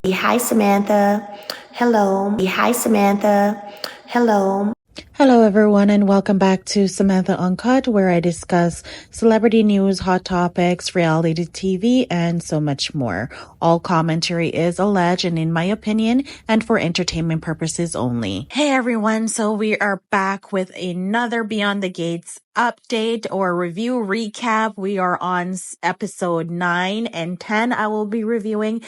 Hi, Samantha. Hello. Hi, Samantha. Hello. Hello, everyone, and welcome back to Samantha Uncut, where I discuss celebrity news, hot topics, reality TV, and so much more. All commentary is alleged and, in my opinion, and for entertainment purposes only. Hey, everyone. So we are back with another Beyond the Gates update or review recap. We are on episode 9 and 10. I will be reviewing.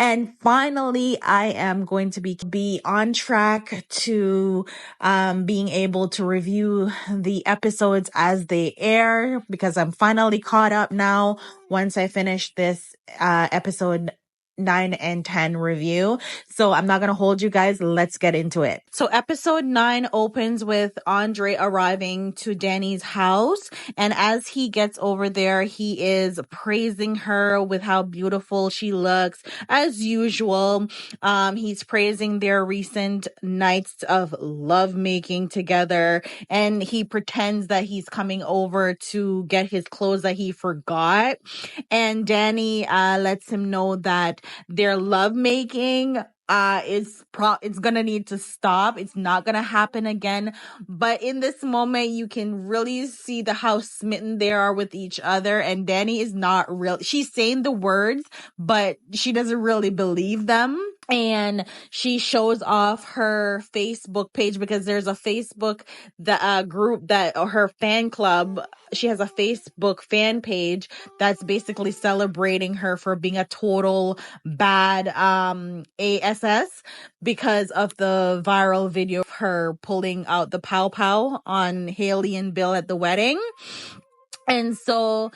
And finally, I am going to be on track to being able to review the episodes as they air because I'm finally caught up now once I finish this episode 9 and 10 review. So I'm not going to hold you guys. Let's get into it. So episode 9 opens with Andre arriving to Danny's house. And as he gets over there, he is praising her with how beautiful she looks. As usual, he's praising their recent nights of lovemaking together. And he pretends that he's coming over to get his clothes that he forgot. And Danny lets him know that their lovemaking it's gonna need to stop. It's not gonna happen again. But in this moment, you can really see how smitten they are with each other. And Danny is not real. She's saying the words, but she doesn't really believe them. And she shows off her Facebook page because there's a Facebook group that or her fan club. She has a Facebook fan page that's basically celebrating her for being a total bad ASS because of the viral video of her pulling out the pow pow on Haley and Bill at the wedding. And so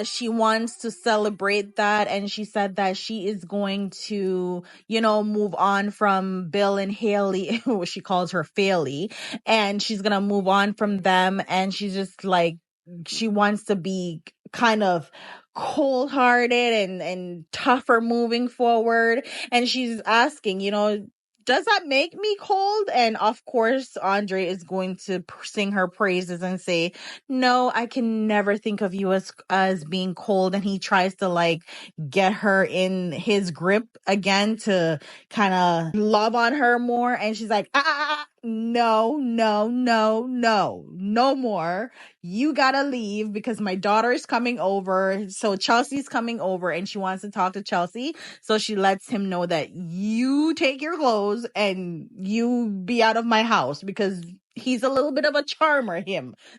she wants to celebrate that. And she said that she is going to, move on from Bill and Haley, what she calls her Failey. And she's going to move on from them. And she's just like, she wants to be kind of cold-hearted and tougher moving forward. And she's asking, does that make me cold? And of course, Andre is going to sing her praises and say, no, I can never think of you as being cold. And he tries to get her in his grip again to kind of love on her more. And she's like, no more. You gotta leave because my daughter is coming over. So Chelsea's coming over and she wants to talk to Chelsea. So she lets him know that you take your clothes and you be out of my house because he's a little bit of a charmer,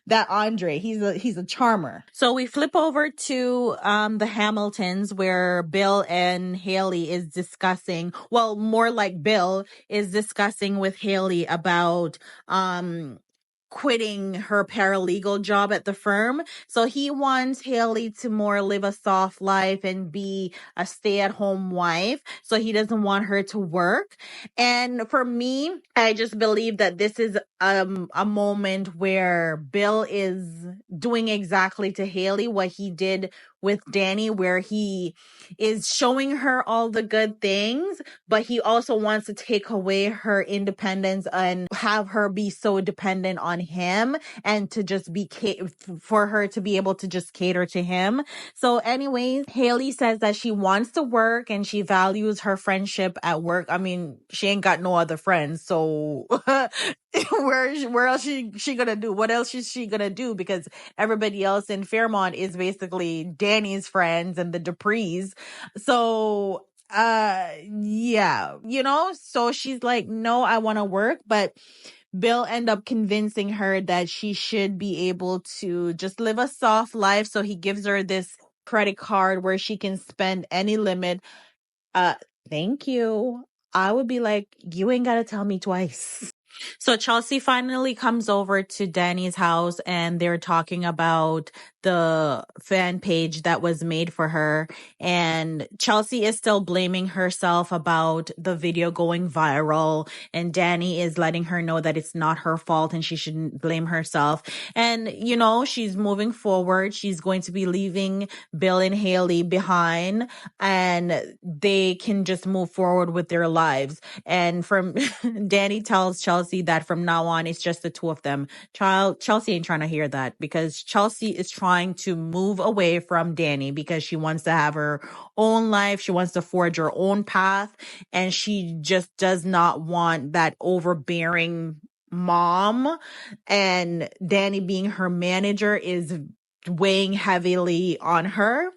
that Andre. He's a charmer. So we flip over to the Hamiltons where Bill and Haley is discussing, well, more like Bill is discussing with Haley about quitting her paralegal job at the firm. So he wants Haley to more live a soft life and be a stay-at-home wife. So he doesn't want her to work. And for me, I just believe that this is a moment where Bill is doing exactly to Haley what he did with Danny, where he is showing her all the good things, but he also wants to take away her independence and have her be so dependent on him and to just be for her to be able to just cater to him. So anyways, Haley says that she wants to work and she values her friendship at work. I mean, she ain't got no other friends, so where else she gonna do? What else is she gonna do? Because everybody else in Fairmont is basically Danny's friends and the Duprees. So yeah, so she's like, no, I want to work. But Bill end up convincing her that she should be able to just live a soft life. So he gives her this credit card where she can spend any limit. Thank you. I would be like, you ain't gotta tell me twice. So Chelsea finally comes over to Danny's house and they're talking about the fan page that was made for her. And Chelsea is still blaming herself about the video going viral. And Danny is letting her know that it's not her fault and she shouldn't blame herself. And, she's moving forward. She's going to be leaving Bill and Haley behind and they can just move forward with their lives. And from Danny tells Chelsea that from now on, it's just the two of them. Chelsea ain't trying to hear that because Chelsea is trying trying to move away from Danny because she wants to have her own life. She wants to forge her own path. And she just does not want that overbearing mom. And Danny being her manager is weighing heavily on her.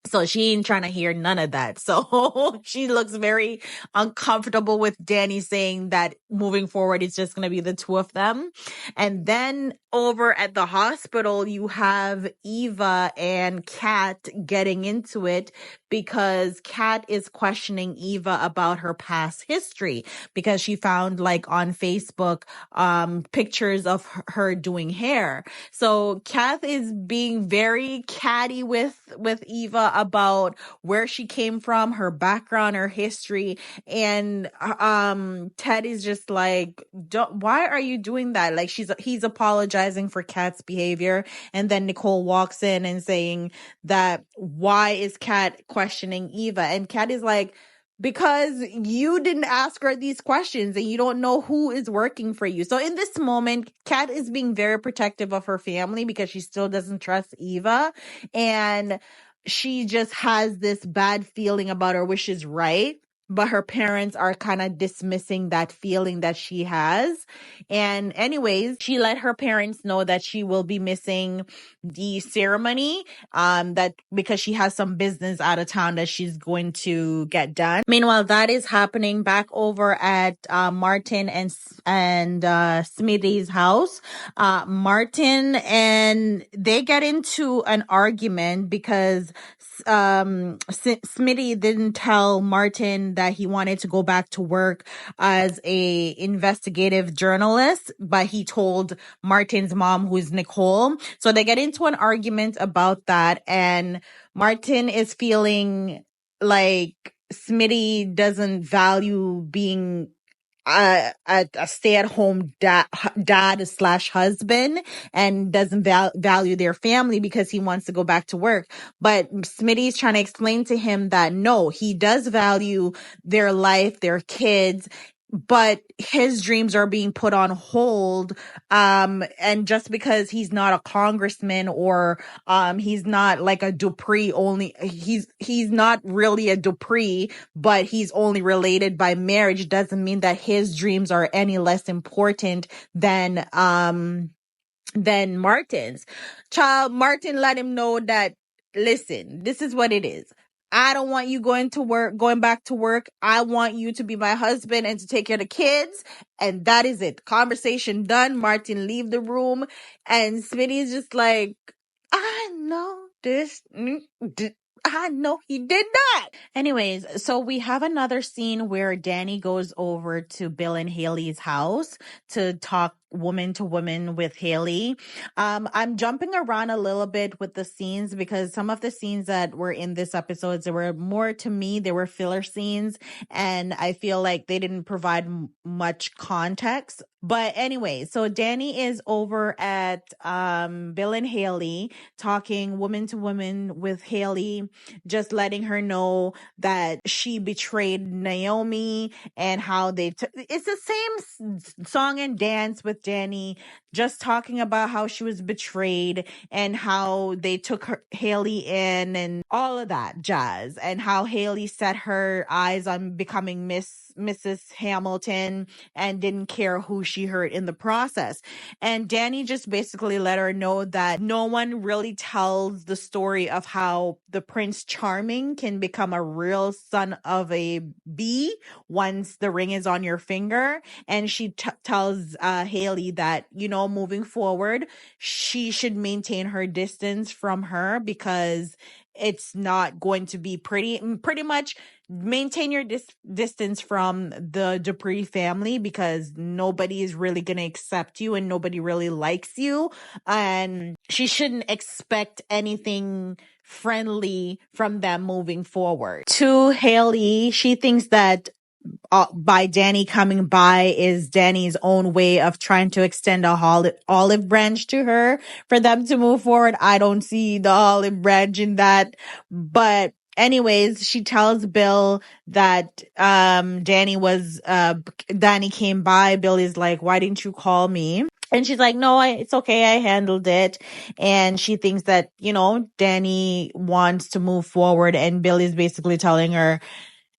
So she ain't trying to hear none of that. So she looks very uncomfortable with Danny saying that moving forward, it's just going to be the two of them. And then over at the hospital, you have Eva and Kat getting into it because Kat is questioning Eva about her past history because she found like on Facebook, pictures of her doing hair. So Kath is being very catty with Eva about where she came from, her background, her history, and Ted is just like, why are you doing that? Like he's apologizing for Kat's behavior, and then Nicole walks in and saying that why is Kat questioning Eva, and Kat is like, because you didn't ask her these questions and you don't know who is working for you. So in this moment, Kat is being very protective of her family because she still doesn't trust Eva. And she just has this bad feeling about her, which is right. But her parents are kind of dismissing that feeling that she has. And anyways, she let her parents know that she will be missing the ceremony, that because she has some business out of town that she's going to get done. Meanwhile, that is happening back over at Martin and Smitty's house. Martin and they get into an argument because Smitty didn't tell Martin that he wanted to go back to work as a investigative journalist, but he told Martin's mom, who is Nicole. So they get into an argument about that, and Martin is feeling like Smitty doesn't value being a stay-at-home dad slash husband, and doesn't value their family because he wants to go back to work. But Smitty's trying to explain to him that no, he does value their life, their kids, but his dreams are being put on hold. And just because he's not a congressman or he's not like a Dupree only, he's not really a Dupree, but he's only related by marriage, doesn't mean that his dreams are any less important than Martin's. Martin let him know that, listen, this is what it is. I don't want you going back to work. I want you to be my husband and to take care of the kids. And that is it. Conversation done. Martin leave the room. And Smitty's just like, I know this. I know he did that. Anyways, so we have another scene where Danny goes over to Bill and Haley's house to talk woman to woman with Haley. I'm jumping around a little bit with the scenes because some of the scenes that were in this episode, they were more, to me, they were filler scenes, and I feel like they didn't provide much context. But anyway, so Danny is over at Bill and Haley talking woman to woman with Haley, just letting her know that she betrayed Naomi and how it's the same song and dance with Danny, just talking about how she was betrayed and how they took Haley in and all of that jazz, and how Haley set her eyes on becoming Mrs. Hamilton and didn't care who she hurt in the process. And Danny just basically let her know that no one really tells the story of how the Prince Charming can become a real son of a bee once the ring is on your finger. And she tells Haley that, moving forward, she should maintain her distance from her because it's not going to be pretty much maintain your distance from the Dupree family because nobody is really going to accept you and nobody really likes you. And she shouldn't expect anything friendly from them moving forward. To Haley, she thinks that by Danny coming by is Danny's own way of trying to extend a olive branch to her for them to move forward. I don't see the olive branch in that. But anyways, she tells Bill that Danny came by. Bill is like, why didn't you call me? And she's like, no, it's okay. I handled it. And she thinks that, Danny wants to move forward. And Billy's basically telling her,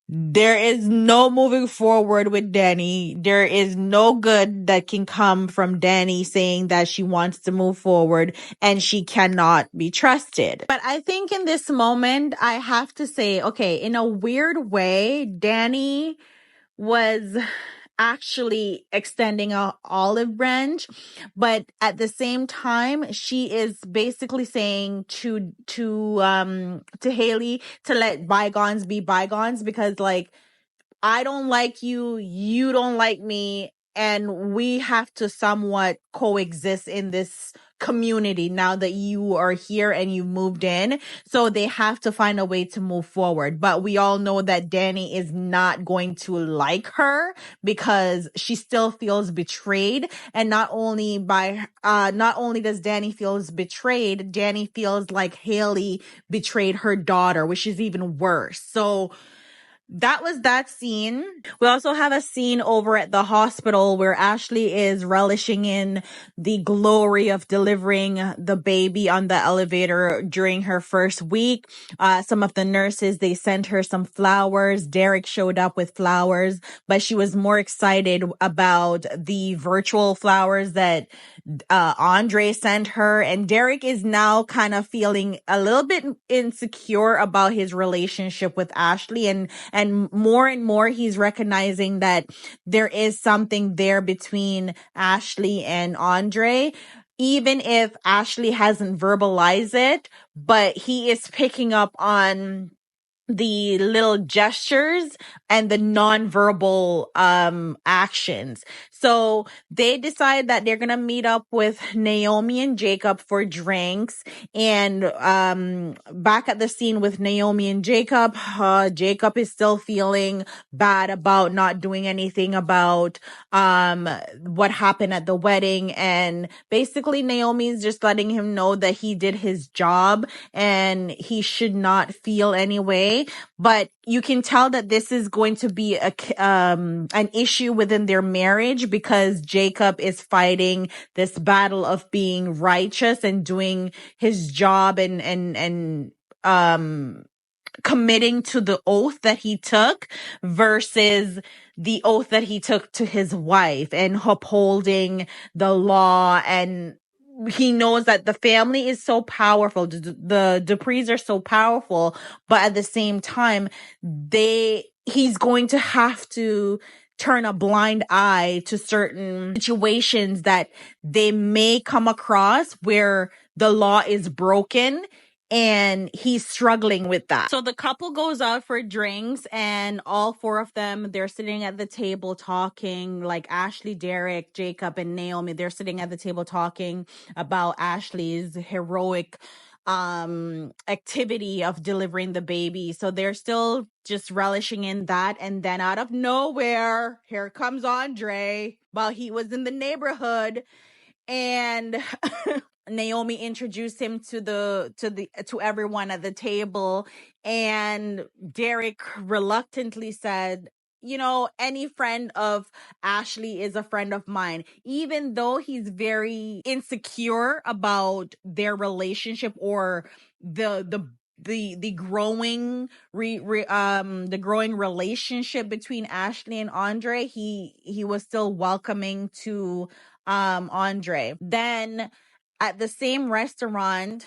there is no moving forward with Danny. There is no good that can come from Danny saying that she wants to move forward and she cannot be trusted. But I think in this moment, I have to say, okay, in a weird way, Danny was actually extending a olive branch, but at the same time she is basically saying to Haley to let bygones be bygones, because like, I don't like you, you don't like me, and we have to somewhat coexist in this community now that you are here and you moved in. So they have to find a way to move forward. But we all know that Danny is not going to like her because she still feels betrayed. And not only does Danny feels betrayed, Danny feels like Haley betrayed her daughter, which is even worse. So that was that scene. We also have a scene over at the hospital where Ashley is relishing in the glory of delivering the baby on the elevator during her first week. Some of the nurses, they sent her some flowers. Derek showed up with flowers, but she was more excited about the virtual flowers that Andre sent her. And Derek is now kind of feeling a little bit insecure about his relationship with Ashley, and more he's recognizing that there is something there between Ashley and Andre, even if Ashley hasn't verbalized it, but he is picking up on the little gestures and the nonverbal actions. So they decide that they're gonna meet up with Naomi and Jacob for drinks. And back at the scene with Naomi and Jacob, Jacob is still feeling bad about not doing anything about what happened at the wedding. And basically Naomi is just letting him know that he did his job and he should not feel any way. But you can tell that this is going to be an issue within their marriage, because Jacob is fighting this battle of being righteous and doing his job and committing to the oath that he took versus the oath that he took to his wife and upholding the law. And he knows that the family is so powerful. The Duprees are so powerful, but at the same time, he's going to have to turn a blind eye to certain situations that they may come across where the law is broken, and he's struggling with that. So the couple goes out for drinks, and all four of them, they're sitting at the table talking, like Ashley, Derek, Jacob, and Naomi. They're sitting at the table talking about Ashley's heroic activity of delivering the baby. So they're still just relishing in that. And then out of nowhere, here comes Andre while he was in the neighborhood, and Naomi introduced him to everyone at the table, and Derek reluctantly said, any friend of Ashley is a friend of mine, even though he's very insecure about their relationship, or the growing the growing relationship between Ashley and Andre. He was still welcoming to Andre. Then at the same restaurant,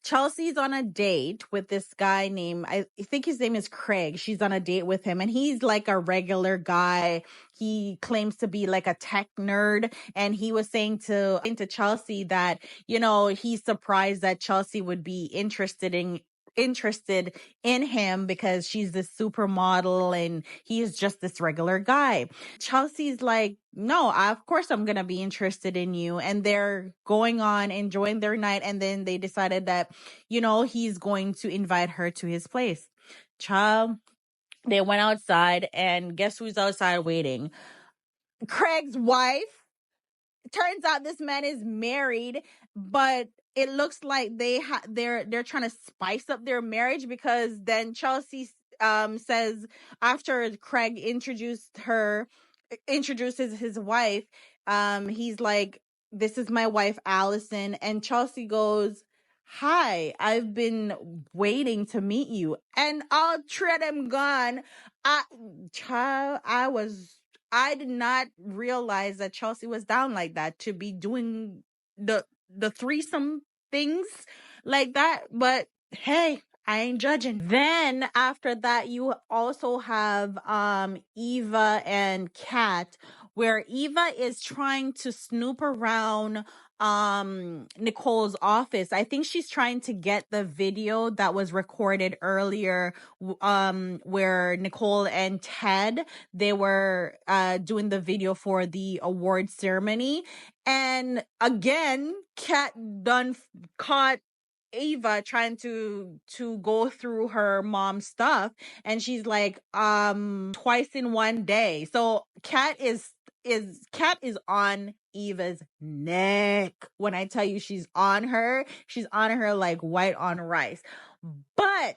Chelsea's on a date with this guy named, I think his name is Craig. She's on a date with him, and he's like a regular guy. He claims to be like a tech nerd, and he was saying to Chelsea that, he's surprised that Chelsea would be interested in him because she's this supermodel and he is just this regular guy. Chelsea's like, no, of course I'm going to be interested in you. And they're going on enjoying their night. And then they decided that, he's going to invite her to his place. Child, they went outside, and guess who's outside waiting? Craig's wife. Turns out this man is married, but it looks like they're trying to spice up their marriage, because then Chelsea says, after Craig introduces his wife, he's like, this is my wife, Allison. And Chelsea goes, hi, I've been waiting to meet you. And all three of them gone. Child, I did not realize that Chelsea was down like that to be doing the threesome things like that. But hey, I ain't judging. Then after that, you also have Eva and Kat, where Eva is trying to snoop around Nicole's office. I think she's trying to get the video that was recorded earlier, where Nicole and Ted, they were doing the video for the award ceremony. And again, Kat done caught Ava trying to go through her mom's stuff, and she's like, twice in one day. So Kat is on Eva's neck. When I tell you she's on her like white on rice. But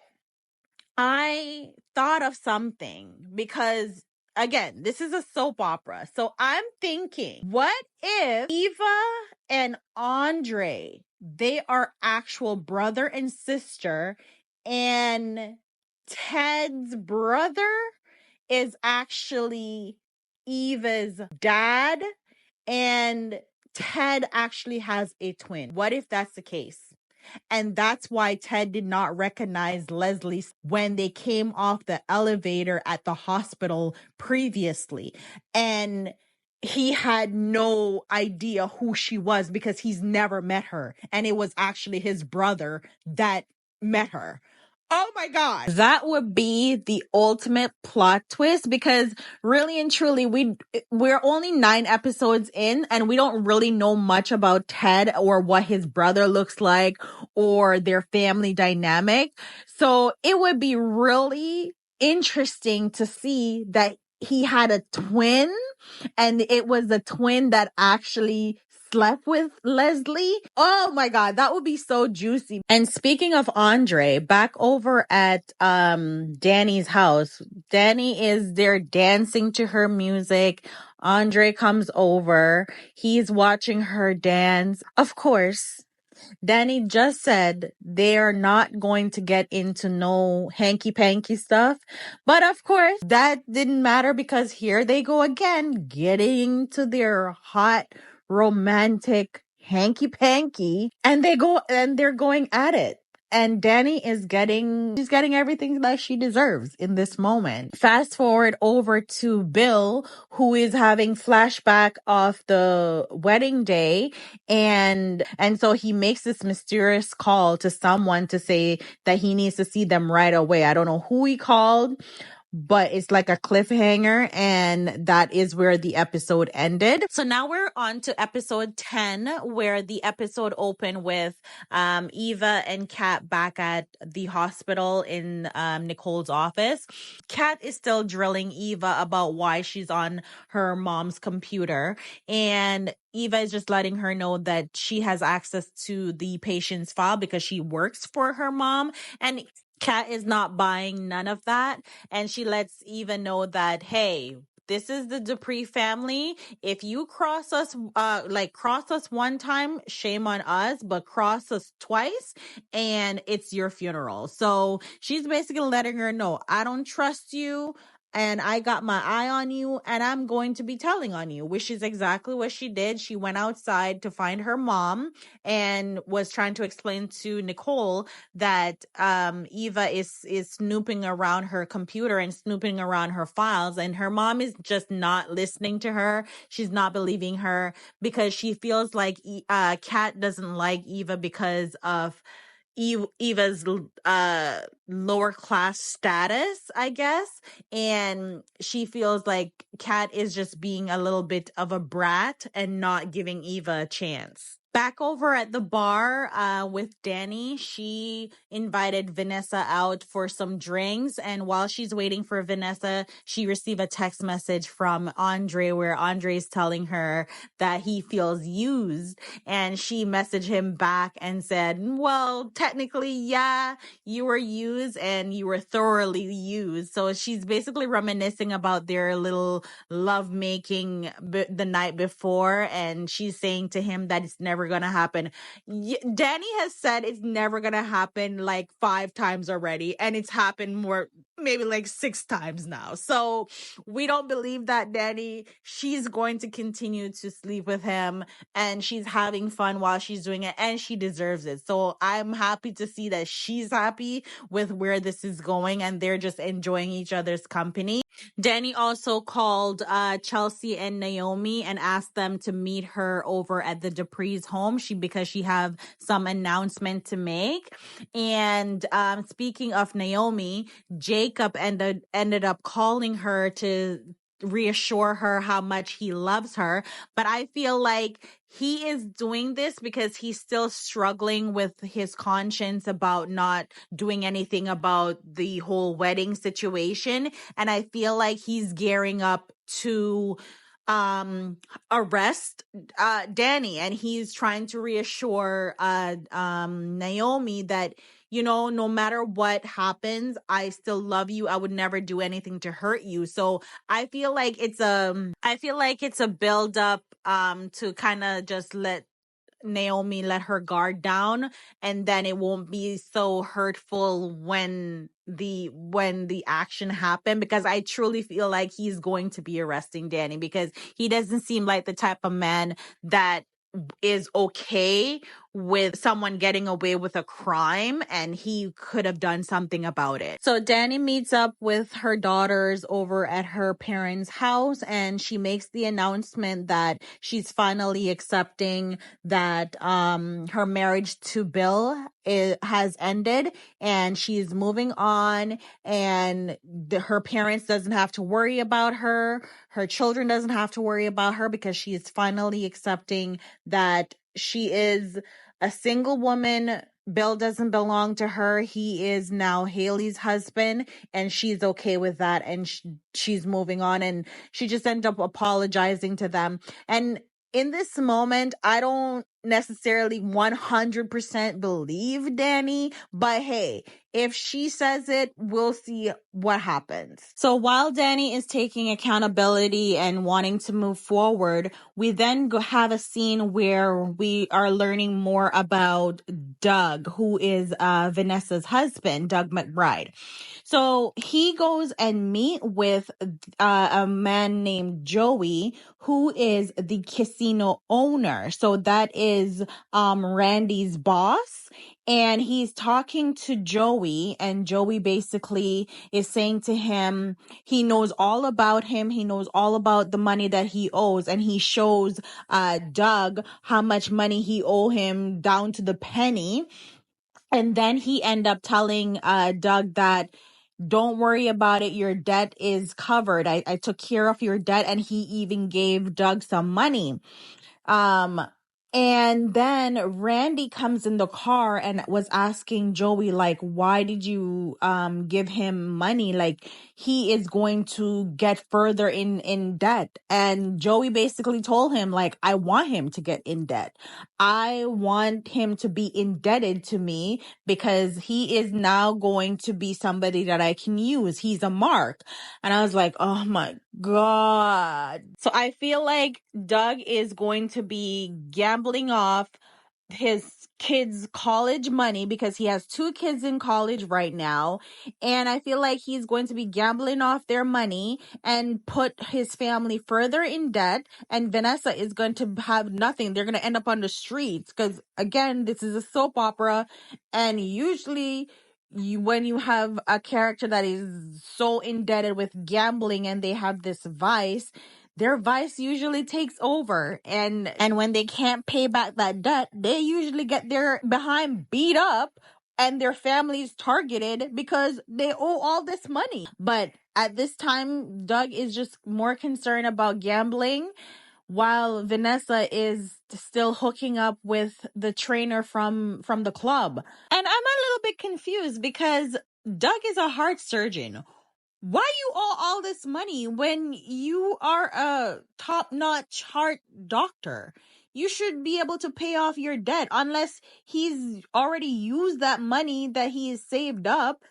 I thought of something, because again, this is a soap opera. So I'm thinking, what if Eva and Andre, they are actual brother and sister, and Ted's brother is actually Eva's dad, and Ted actually has a twin? What if that's the case? And that's why Ted did not recognize Leslie when they came off the elevator at the hospital previously. And he had no idea who she was because he's never met her. And it was actually his brother that met her. Oh my God. That would be the ultimate plot twist, because really and truly, we're only 9 episodes in, and we don't really know much about Ted or what his brother looks like or their family dynamic. So it would be really interesting to see that he had a twin, and it was a twin that actually slept with Leslie. Oh my God, that would be so juicy. And speaking of Andre, back over at Danny's house, Danny is there dancing to her music. Andre comes over. He's watching her dance. Of course, Danny just said they're not going to get into no hanky-panky stuff. But of course, that didn't matter, because here they go again, getting to their hot, romantic hanky-panky. And they're going at it. And Danny she's getting everything that she deserves in this moment. Fast forward over to Bill, who is having flashback of the wedding day. And so he makes this mysterious call to someone to say that he needs to see them right away. I don't know who he called, but it's like a cliffhanger, and that is where the episode ended. So now we're on to episode 10, where the episode opened with Eva and Kat back at the hospital in Nicole's office. Kat is still drilling Eva about why she's on her mom's computer, and Eva is just letting her know that she has access to the patient's file because she works for her mom, and Kat is not buying none of that. And she lets Eva know that, hey, this is the Dupree family. If you cross us one time, shame on us, but cross us twice and it's your funeral. So she's basically letting her know, I don't trust you, and I got my eye on you, and I'm going to be telling on you, which is exactly what she did. She went outside to find her mom and was trying to explain to Nicole that Eva is snooping around her computer and snooping around her files, and her mom is just not listening to her. She's not believing her, because she feels like Kat doesn't like Eva because of Eva's lower class status, I guess. And she feels like Kat is just being a little bit of a brat and not giving Eva a chance. Back over at the bar with Danny, she invited Vanessa out for some drinks. And while she's waiting for Vanessa, she received a text message from Andre where Andre is telling her that he feels used. And she messaged him back and said, well, technically, yeah, you were used and you were thoroughly used. So she's basically reminiscing about their little love making the night before, and she's saying to him that it's never gonna happen. Danny has said it's never gonna happen like 5 times already, and it's happened more, maybe like 6 times now. So we don't believe that Danny. She's going to continue to sleep with him, and she's having fun while she's doing it, and she deserves it. So I'm happy to see that she's happy with where this is going, and they're just enjoying each other's company. Danny also called Chelsea and Naomi and asked them to meet her over at the Dupree's home because she have some announcement to make. And speaking of Naomi, Jacob ended up calling her to reassure her how much he loves her. But I feel like he is doing this because he's still struggling with his conscience about not doing anything about the whole wedding situation. And I feel like he's gearing up to arrest Danny, and he's trying to reassure Naomi that, you know, no matter what happens, I still love you. I would never do anything to hurt you. So I feel like it's a build up to kind of just let Naomi let her guard down, and then it won't be so hurtful when the action happened, because I truly feel like he's going to be arresting Danny, because he doesn't seem like the type of man that is okay with someone getting away with a crime, and he could have done something about it. So Danny meets up with her daughters over at her parents' house, and she makes the announcement that she's finally accepting that her marriage to Bill has ended, and she's moving on, and her parents doesn't have to worry about her. Her children doesn't have to worry about her, because she is finally accepting that she is a single woman. Bill doesn't belong to her. He is now Haley's husband, and she's okay with that. And she's moving on, and she just ended up apologizing to them. And in this moment, I don't necessarily 100% believe Danny, but hey, if she says it, we'll see what happens. So while Danny is taking accountability and wanting to move forward, we then have a scene where we are learning more about Doug, who is Vanessa's husband, Doug McBride. So he goes and meet with a man named Joey, who is the casino owner. So that is Randy's boss. And he's talking to Joey, and Joey basically is saying to him, he knows all about him. He knows all about the money that he owes. And he shows Doug how much money he owe him down to the penny. And then he end up telling Doug that, don't worry about it. Your debt is covered. I took care of your debt. And he even gave Doug some money. And then Randy comes in the car and was asking Joey, like, why did you give him money? Like, he is going to get further in debt. And Joey basically told him, like, I want him to get in debt. I want him to be indebted to me, because he is now going to be somebody that I can use. He's a mark. And I was like, oh my God. So I feel like Doug is going to be gambling off his kids' college money, because he has 2 kids in college right now. And I feel like he's going to be gambling off their money and put his family further in debt. And Vanessa is going to have nothing. They're going to end up on the streets, because again, this is a soap opera. And usually when you have a character that is so indebted with gambling and they have this vice, their vice usually takes over. And when they can't pay back that debt, they usually get their behind beat up and their families targeted because they owe all this money. But at this time, Doug is just more concerned about gambling while Vanessa is still hooking up with the trainer from the club. And I'm a little bit confused because Doug is a heart surgeon. Why you owe all this money when you are a top-notch heart doctor? You should be able to pay off your debt unless he's already used that money that he has saved up.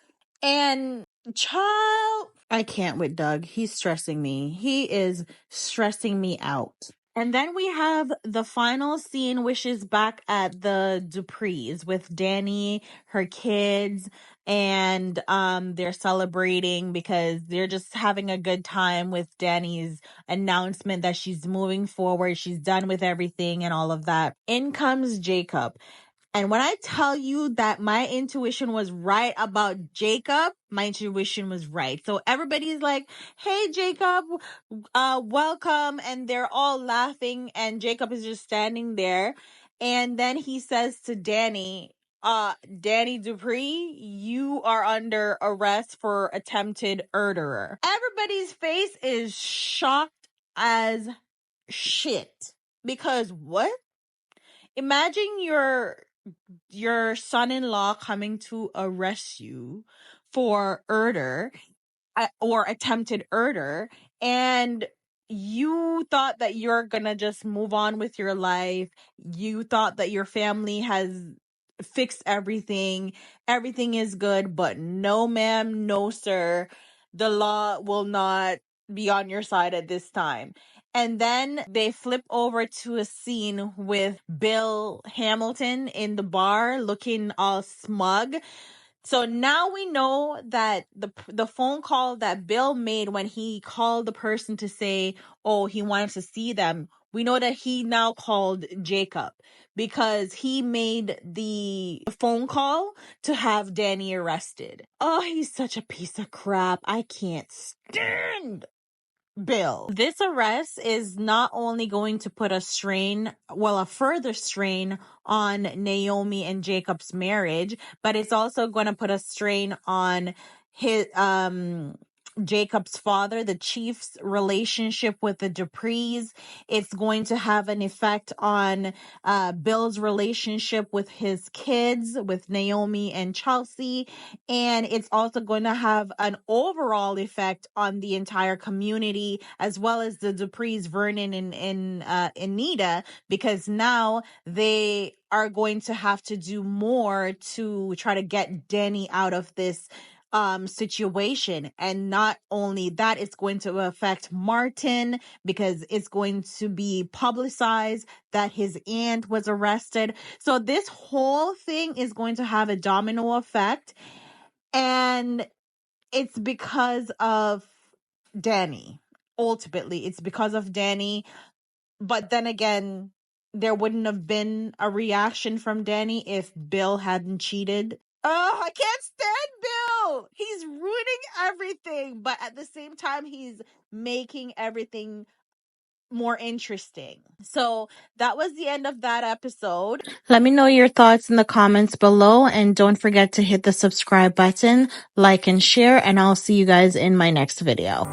And child, I can't with Doug. He's stressing me. He is stressing me out. And then we have the final scene, which is back at the Duprees with Danny, her kids, and they're celebrating because they're just having a good time with Danny's announcement that she's moving forward, she's done with everything and all of that. In comes Jacob. And when I tell you that my intuition was right about Jacob, my intuition was right. So everybody's like, "Hey, Jacob, welcome." And they're all laughing. And Jacob is just standing there. And then he says to Danny, Danny Dupree, you are under arrest for attempted murder. Everybody's face is shocked as shit. Because what? Imagine your son-in-law coming to arrest you for murder or attempted murder, and you thought that you're gonna just move on with your life. You thought that your family has fixed everything. Everything is good, but no, ma'am, no, sir. The law will not be on your side at this time. And then they flip over to a scene with Bill Hamilton in the bar looking all smug. So now we know that the phone call that Bill made when he called the person to say, oh, he wanted to see them, we know that he now called Jacob because he made the phone call to have Danny arrested. Oh, he's such a piece of crap. I can't stand Bill. This arrest is not only going to put a further strain on Naomi and Jacob's marriage, but it's also going to put a strain on his Jacob's father, the chief's relationship with the Duprees. It's going to have an effect on Bill's relationship with his kids, with Naomi and Chelsea. And it's also going to have an overall effect on the entire community, as well as the Duprees, Vernon and Anita, because now they are going to have to do more to try to get Danny out of this situation. And not only that, it's going to affect Martin because it's going to be publicized that his aunt was arrested. So this whole thing is going to have a domino effect, and it's because of Danny. Ultimately, it's because of Danny. But then again, there wouldn't have been a reaction from Danny if Bill hadn't cheated. Oh, I can't stand Bill. He's ruining everything, but at the same time, he's making everything more interesting. So that was the end of that episode. Let me know your thoughts in the comments below, and don't forget to hit the subscribe button, like and share, and I'll see you guys in my next video.